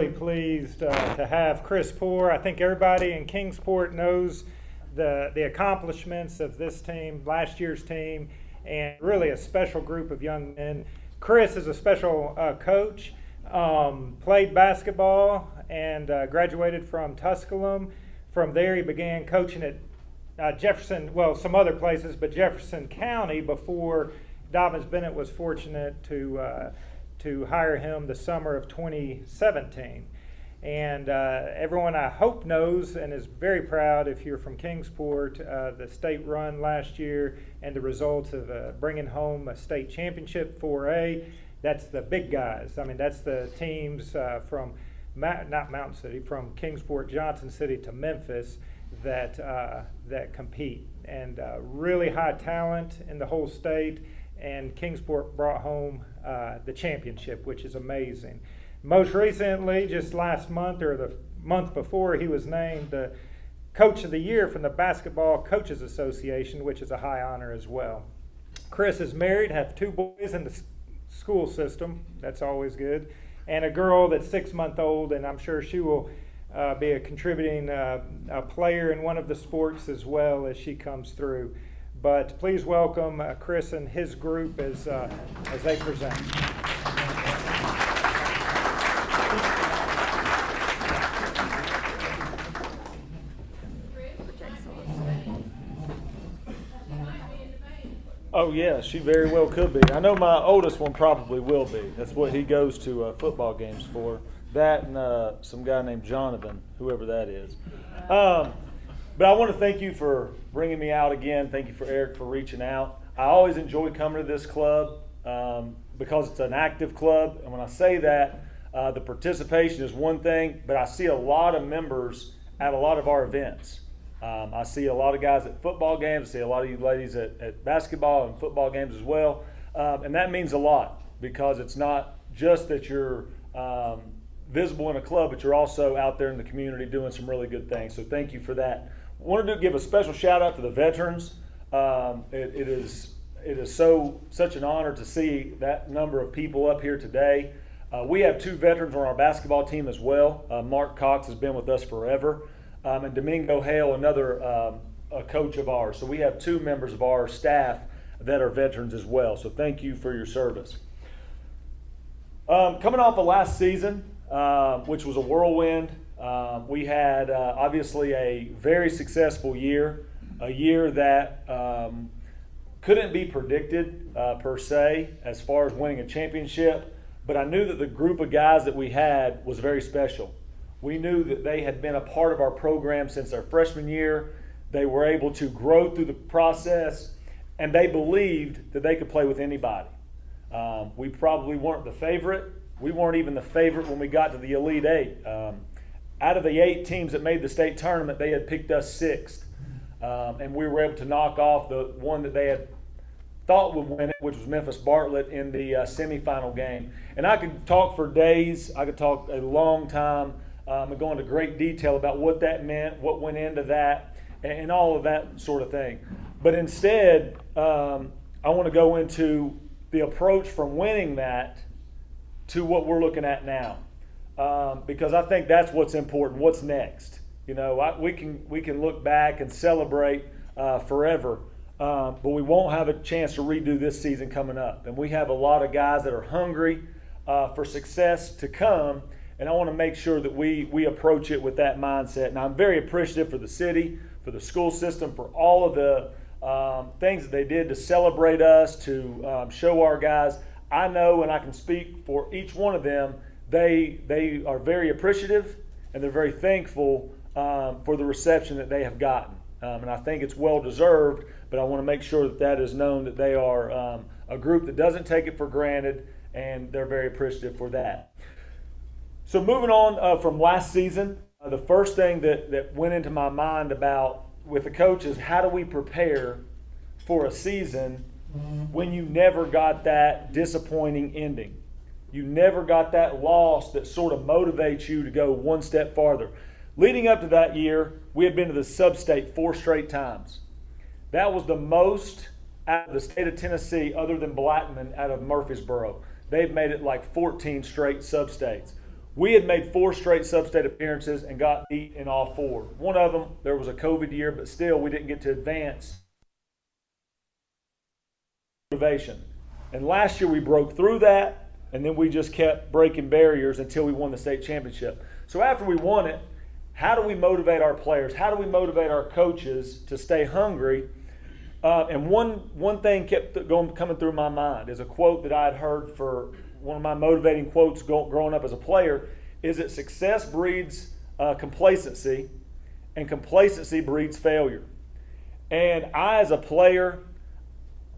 really pleased to have Chris Poore. I think everybody in Kingsport knows the accomplishments of this team, last year's team, and really a special group of young men. Chris is a special coach, played basketball and graduated from Tusculum. From there he began coaching at Jefferson, well, some other places, but Jefferson County before Dobyns. Bennett was fortunate to hire him the summer of 2017. And everyone I hope knows and is very proud, if you're from Kingsport, the state run last year and the results of bringing home a state championship 4A. That's the big guys. I mean, that's the teams from, not Mountain City, from Kingsport, Johnson City to Memphis that compete. And really high talent in the whole state. And Kingsport brought home the championship, which is amazing. Most recently, just last month or the month before, he was named the Coach of the Year from the Basketball Coaches Association, which is a high honor as well. Chris is married, have 2 boys in the school system. That's always good. And a girl that's 6 months old, and I'm sure she will be a contributing player in one of the sports as well as she comes through. But please welcome Chris and his group as they present. Oh yeah, she very well could be. I know my oldest one probably will be. That's what he goes to football games for. That and some guy named Jonavan, whoever that is. But I want to thank you for bringing me out again. Thank you for Eric for reaching out. I always enjoy coming to this club because it's an active club. And when I say that, the participation is one thing, but I see a lot of members at a lot of our events. I see a lot of guys at football games. I see a lot of you ladies at basketball and football games as well. And that means a lot because it's not just that you're visible in a club, but you're also out there in the community doing some really good things. So thank you for that. I wanted to give a special shout out to the veterans. It is such an honor to see that number of people up here today. We have 2 veterans on our basketball team as well. Mark Cox has been with us forever. And Domingo Hale, another a coach of ours. So we have 2 members of our staff that are veterans as well. So thank you for your service. Coming off of last season, which was a whirlwind, we had obviously a very successful year, a year that couldn't be predicted per se as far as winning a championship, but I knew that the group of guys that we had was very special. We knew that they had been a part of our program since their freshman year. They were able to grow through the process, and they believed that they could play with anybody. We probably weren't the favorite. We weren't even the favorite when we got to the Elite 8. Out of the 8 teams that made the state tournament, they had picked us 6th. And we were able to knock off the one that they had thought would win it, which was Memphis Bartlett in the semifinal game. And I could talk for days. I could talk a long time and go into great detail about what that meant, what went into that, and all of that sort of thing. But instead, I want to go into the approach from winning that to what we're looking at now, because I think that's what's important. What's next? You know, we can look back and celebrate forever, but we won't have a chance to redo this season coming up. And we have a lot of guys that are hungry for success to come, and I want to make sure that we approach it with that mindset. And I'm very appreciative for the city, for the school system, for all of the things that they did to celebrate us, to show our guys. I know, and I can speak for each one of them, they are very appreciative and they're very thankful for the reception that they have gotten. And I think it's well deserved, but I want to make sure that that is known, that they are a group that doesn't take it for granted, and they're very appreciative for that. So moving on from last season, the first thing that went into my mind about with the coach is how do we prepare for a season when you never got that disappointing ending? You never got that loss that sort of motivates you to go one step farther. Leading up to that year, we had been to the sub-state 4 straight times. That was the most out of the state of Tennessee, other than Blackman, out of Murfreesboro. They've made it like 14 straight sub-states. We had made 4 straight sub-state appearances and got beat in all 4. One of them, there was a COVID year, but still we didn't get to advance. Motivation. And last year we broke through that, and then we just kept breaking barriers until we won the state championship. So after we won it, how do we motivate our players? How do we motivate our coaches to stay hungry? And one thing kept coming through my mind is a quote that I had heard for one of my motivating quotes growing up as a player, is that success breeds complacency, and complacency breeds failure. And I, as a player,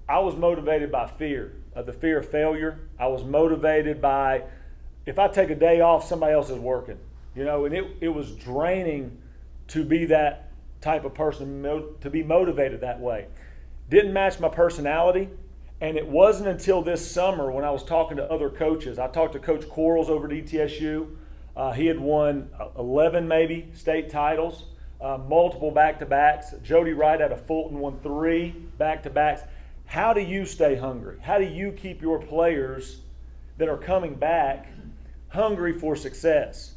I was motivated by fear, the fear of failure. I was motivated by, if I take a day off, somebody else is working. And it was draining to be that type of person, to be motivated that way. Didn't match my personality. And it wasn't until this summer when I was talking to other coaches. I talked to Coach Quarles over at ETSU. He had won 11 maybe state titles, multiple back-to-backs. Jody Wright out of Fulton won 3 back-to-backs. How do you stay hungry? How do you keep your players that are coming back hungry for success?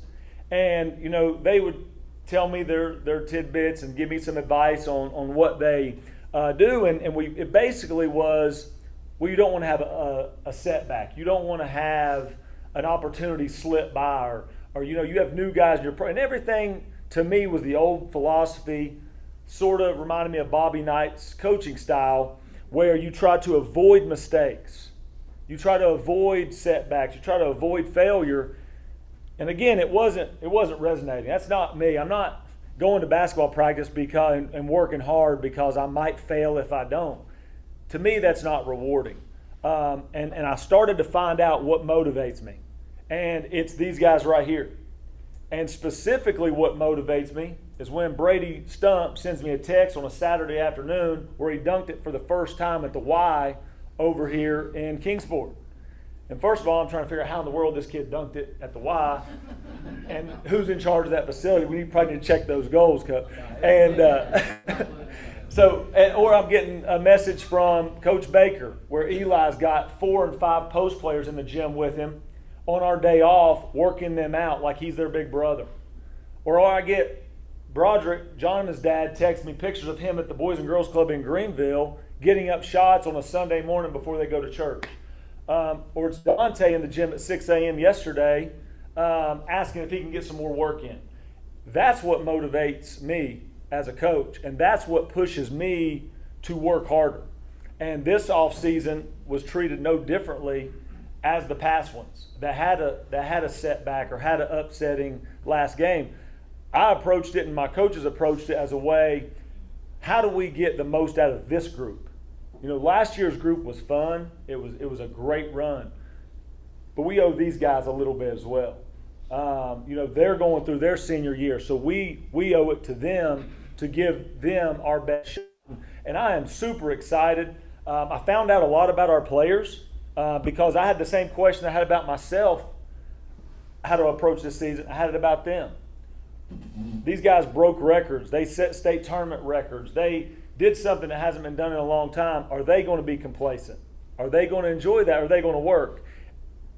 And, they would tell me their tidbits and give me some advice on what they do. And it basically was, well, you don't want to have a setback. You don't want to have an opportunity slip by, or you have new guys in your and everything to me was the old philosophy, sort of reminded me of Bobby Knight's coaching style, where you try to avoid mistakes. You try to avoid setbacks. You try to avoid failure. And again, it wasn't resonating. That's not me. I'm not going to basketball practice and working hard because I might fail if I don't. To me, that's not rewarding. And I started to find out what motivates me. And it's these guys right here. And specifically what motivates me is when Brady Stump sends me a text on a Saturday afternoon where he dunked it for the first time at the Y over here in Kingsport. And first of all, I'm trying to figure out how in the world this kid dunked it at the Y and who's in charge of that facility. We probably need to check those goals, Cup. And or I'm getting a message from Coach Baker where Eli's got 4 and 5 post players in the gym with him on our day off, working them out like he's their big brother. Or I get Broderick, Jonathan's dad, text me pictures of him at the Boys and Girls Club in Greenville getting up shots on a Sunday morning before they go to church. Or it's Dante in the gym at 6 a.m. yesterday asking if he can get some more work in. That's what motivates me as a coach, and that's what pushes me to work harder. And this offseason was treated no differently as the past ones that had a setback or had an upsetting last game. I approached it, and my coaches approached it as a way, how do we get the most out of this group? Last year's group was fun. It was a great run. But we owe these guys a little bit as well. They're going through their senior year, so we owe it to them to give them our best shot. And I am super excited. I found out a lot about our players because I had the same question I had about myself, how to approach this season. I had it about them. These guys broke records. They set state tournament records. They did something that hasn't been done in a long time. Are they going to be complacent? Are they going to enjoy that? Are they going to work?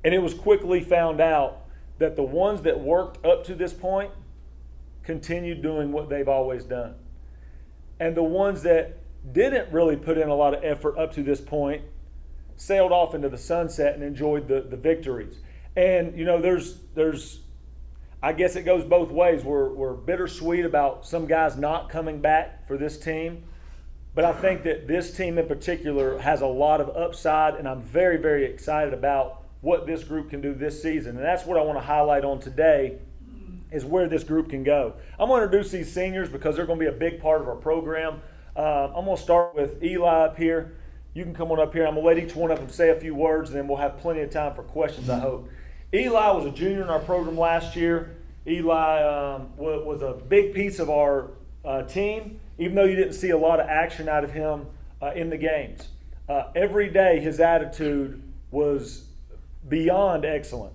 And it was quickly found out that the ones that worked up to this point continued doing what they've always done. And the ones that didn't really put in a lot of effort up to this point sailed off into the sunset and enjoyed the victories. And, there's I guess it goes both ways. We're bittersweet about some guys not coming back for this team. But I think that this team in particular has a lot of upside, and I'm very, very excited about what this group can do this season. And that's what I want to highlight on today is where this group can go. I'm going to introduce these seniors because they're going to be a big part of our program. I'm going to start with Eli up here. You can come on up here. I'm going to let each one of them say a few words, and then we'll have plenty of time for questions, I hope. Eli was a junior in our program last year. Eli was a big piece of our team, even though you didn't see a lot of action out of him in the games. Every day his attitude was beyond excellent.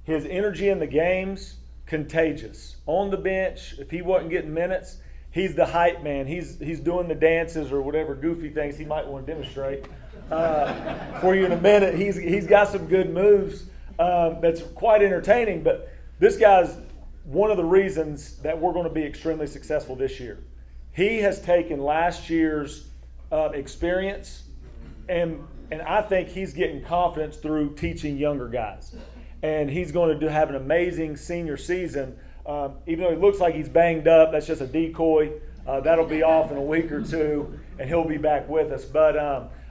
His energy in the games, contagious. On the bench, if he wasn't getting minutes, he's the hype man. He's doing the dances or whatever goofy things he might want to demonstrate for you in a minute. He's got some good moves that's quite entertaining. But This guy's one of the reasons that we're going to be extremely successful this year. He has taken last year's experience, and I think he's getting confidence through teaching younger guys. And he's going to have an amazing senior season. Even though he looks like he's banged up, that's just a decoy. That'll be off in a week or two, and he'll be back with us. But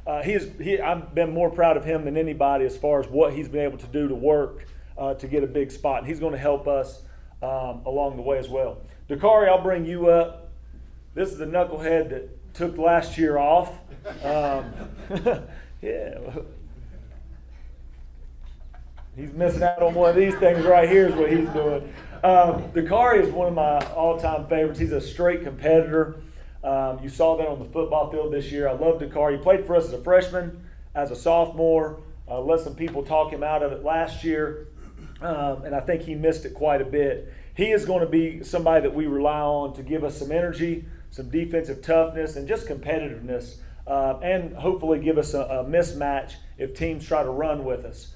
I've been more proud of him than anybody as far as what he's been able to do to work to get a big spot. And he's going to help us along the way as well. Dakari, I'll bring you up. This is the knucklehead that took last year off. Yeah. He's missing out on one of these things right here is what he's doing. Dakari is one of my all-time favorites. He's a straight competitor. You saw that on the football field this year. I love Dakari. He played for us as a freshman, as a sophomore. Let some people talk him out of it last year, and I think he missed it quite a bit. He is going to be somebody that we rely on to give us some energy, some defensive toughness, and just competitiveness, and hopefully give us a mismatch if teams try to run with us.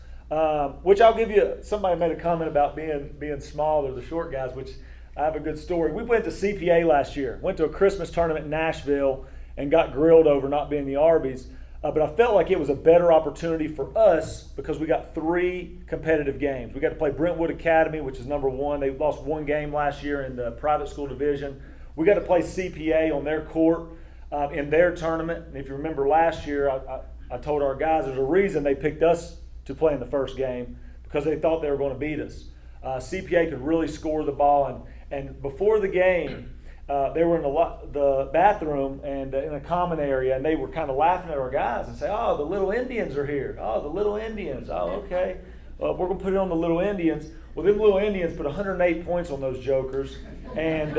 Which I'll give you, somebody made a comment about being small or the short guys, which I have a good story. We went to CPA last year, went to a Christmas tournament in Nashville and got grilled over not being the Arby's. But I felt like it was a better opportunity for us because we got 3 competitive games. We got to play Brentwood Academy, which is number 1. They lost 1 game last year in the private school division. We got to play CPA on their court in their tournament. And if you remember last year, I told our guys there's a reason they picked us to play in the first game because they thought they were going to beat us. CPA could really score the ball, and before the game, they were in the bathroom and in a common area, and they were kind of laughing at our guys and say, "Oh, the Little Indians are here. Oh, the Little Indians. Oh, okay. We're going to put it on the Little Indians." Well, them Little Indians put 108 points on those jokers and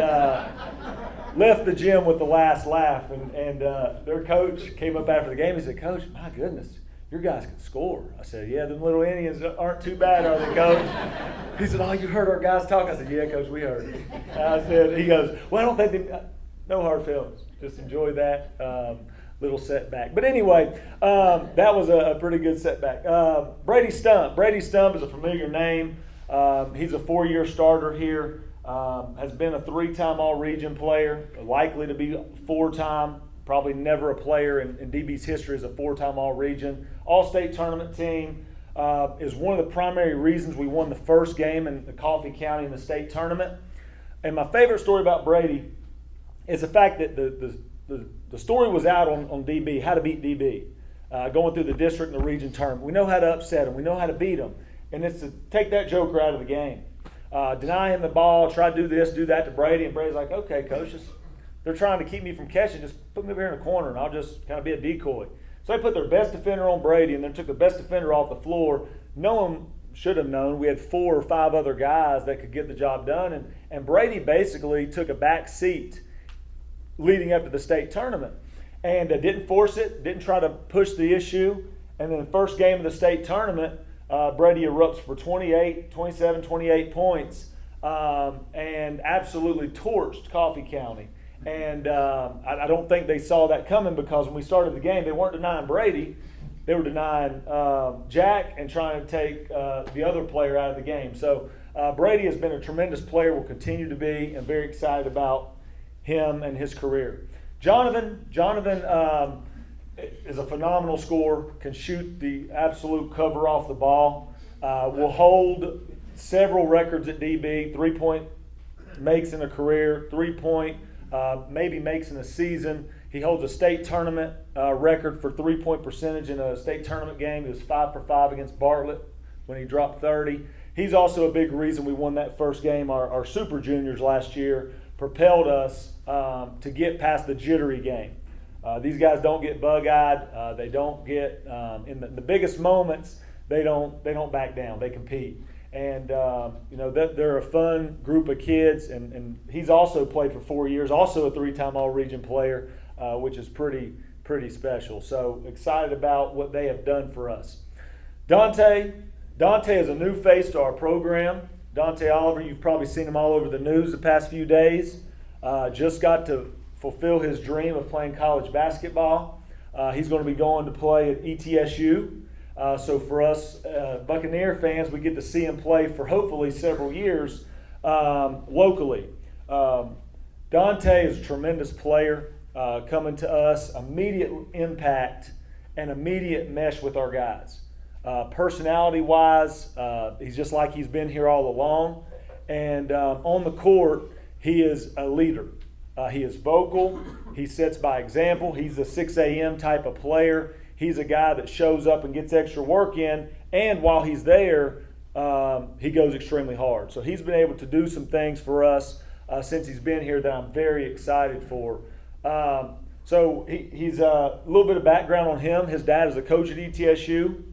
left the gym with the last laugh. And their coach came up after the game. He said, "Coach, my goodness, your guys can score." I said, "Yeah, them Little Indians aren't too bad, are they, Coach?" He said, "Oh, you heard our guys talk?" I said, "Yeah, Coach, we heard." He goes, "Well, I don't think no hard feelings. Just enjoy that little setback." But anyway, that was a pretty good setback. Brady Stump. Brady Stump is a familiar name. He's a 4-year starter here. Has been a 3-time All-Region player, likely to be 4-time. Probably never a player in DB's history as a 4-time All-Region. All-State tournament team is one of the primary reasons we won the first game in the Coffee County in the state tournament. And my favorite story about Brady is the fact that the story was out on DB, how to beat DB, going through the district and the region tournament. We know how to upset him. We know how to beat him. And it's to take that joker out of the game. Deny him the ball, try to do this, do that to Brady. And Brady's like, "Okay, coach, they're trying to keep me from catching. Just put me over here in the corner, and I'll just kind of be a decoy." So they put their best defender on Brady, and then took the best defender off the floor. No one should have known. We had 4 or 5 other guys that could get the job done. And Brady basically took a back seat leading up to the state tournament. And didn't force it, didn't try to push the issue. And then the first game of the state tournament, Brady erupts for 27, 28 points, and absolutely torched Coffee County. And I don't think they saw that coming because when we started the game, they weren't denying Brady. They were denying Jack and trying to take the other player out of the game. So Brady has been a tremendous player, will continue to be, and very excited about him and his career. Jonavan is a phenomenal scorer, can shoot the absolute cover off the ball, will hold several records at DB, 3-point makes in a career, 3-point maybe makes in a season. He holds a state tournament record for 3-point percentage in a state tournament game. He was 5 for 5 against Bartlett when he dropped 30. He's also a big reason we won that first game. Our Super Juniors last year propelled us to get past the jittery game. These guys don't get bug-eyed. They don't get in the biggest moments. They don't back down. They compete, and they're a fun group of kids. And he's also played for 4 years. Also a 3-time All-Region player, which is pretty special. So excited about what they have done for us. Dante is a new face to our program. Dante Oliver, you've probably seen him all over the news the past few days. Just got to fulfill his dream of playing college basketball. He's going to be going to play at ETSU. So for us Buccaneer fans, we get to see him play for hopefully several years locally. Dante is a tremendous player coming to us, immediate impact and immediate mesh with our guys. Personality-wise, he's just like he's been here all along. And on the court, he is a leader. He is vocal. He sets by example. He's a 6 a.m. type of player. He's a guy that shows up and gets extra work in. And while he's there, he goes extremely hard. So he's been able to do some things for us since he's been here that I'm very excited for. So he's a little bit of background on him. His dad is a coach at ETSU.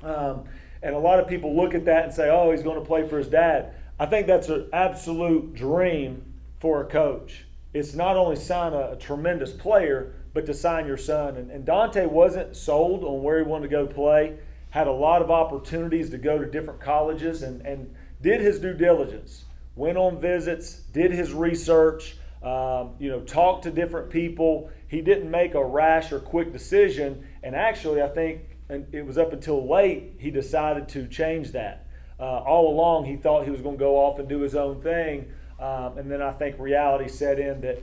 And a lot of people look at that and say, oh, he's going to play for his dad. I think that's an absolute dream for a coach. It's not only sign a tremendous player, but to sign your son. And Dante wasn't sold on where he wanted to go play, had a lot of opportunities to go to different colleges and did his due diligence, went on visits, did his research, talked to different people. He didn't make a rash or quick decision. And actually, I think it was up until late he decided to change that. All along, he thought he was going to go off and do his own thing. And then I think reality set in that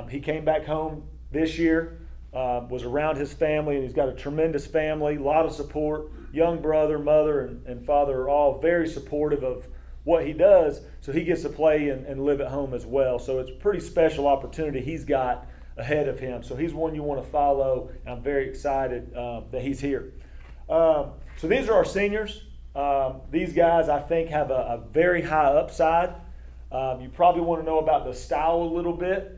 he came back home this year, was around his family, and he's got a tremendous family, a lot of support. Young brother, mother, and father are all very supportive of what he does, so he gets to play and live at home as well. So it's a pretty special opportunity he's got ahead of him. So he's one you want to follow, and I'm very excited that he's here. So these are our seniors. These guys, I think, have a very high upside. You probably want to know about the style a little bit.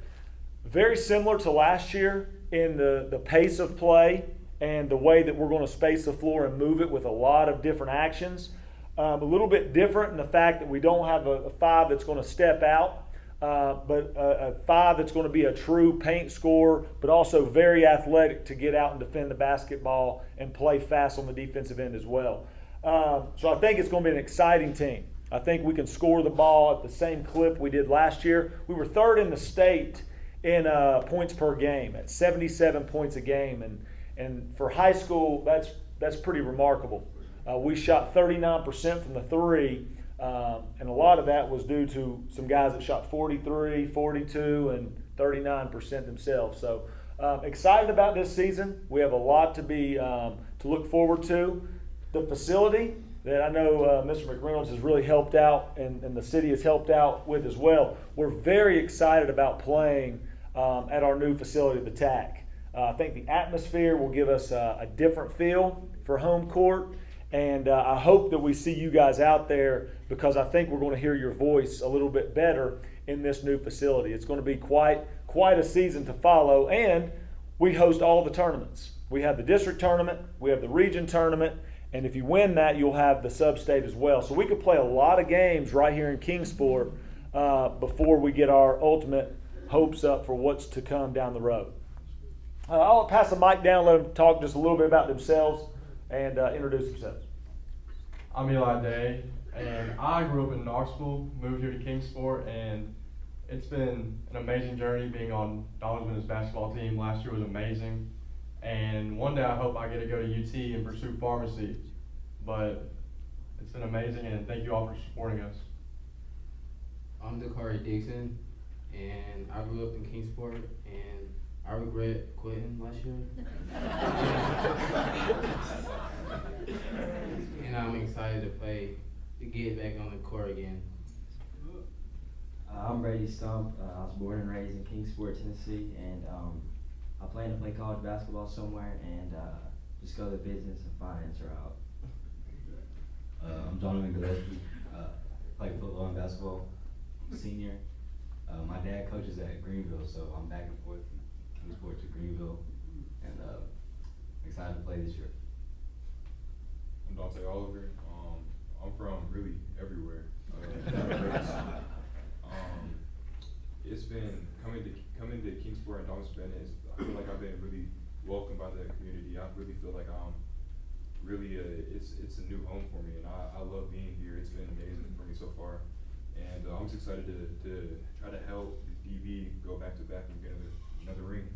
Very similar to last year in the pace of play and the way that we're going to space the floor and move it with a lot of different actions. A little bit different in the fact that we don't have a five that's going to step out, but a five that's going to be a true paint scorer, but also very athletic to get out and defend the basketball and play fast on the defensive end as well. So I think it's going to be an exciting team. I think we can score the ball at the same clip we did last year. We were third in the state in points per game at 77 points a game, and for high school that's pretty remarkable. We shot 39% from the three, and a lot of that was due to some guys that shot 43, 42, and 39% themselves. So excited about this season. We have a lot to look forward to. The facility that I know Mr. McReynolds has really helped out and the city has helped out with as well. We're very excited about playing at our new facility, the TAC. I think the atmosphere will give us a different feel for home court, and I hope that we see you guys out there because I think we're going to hear your voice a little bit better in this new facility. It's going to be quite a season to follow, and we host all the tournaments. We have the district tournament, we have the region tournament, and if you win that, you'll have the sub-state as well. So we could play a lot of games right here in Kingsport before we get our ultimate hopes up for what's to come down the road. I'll pass the mic down, let them talk just a little bit about themselves and introduce themselves. I'm Eli Day, and I grew up in Knoxville, moved here to Kingsport, and it's been an amazing journey being on Dobyns' basketball team. Last year was amazing. And one day I hope I get to go to UT and pursue pharmacy. But it's been amazing, and thank you all for supporting us. I'm Dakari, Dixon, and I grew up in Kingsport, and I regret quitting last year. And I'm excited to get back on the court again. I'm Brady, Stump. I was born and raised in Kingsport, Tennessee, and I plan to play college basketball somewhere and just go the business and finance route. I'm Jonavan, Gillespie. Play football and basketball. I'm a senior. My dad coaches at Greenville, so I'm back and forth from Kingsport to Greenville, and excited to play this year. I'm Dante Oliver. I'm from really everywhere. It's been coming to Kingsport and Dobyns Bennett. I feel like I've been really welcomed by the community. I really feel like I'm really it's a new home for me, and I love being here. It's been amazing for me so far, and I'm just excited to try to help DB go back to back and get another ring.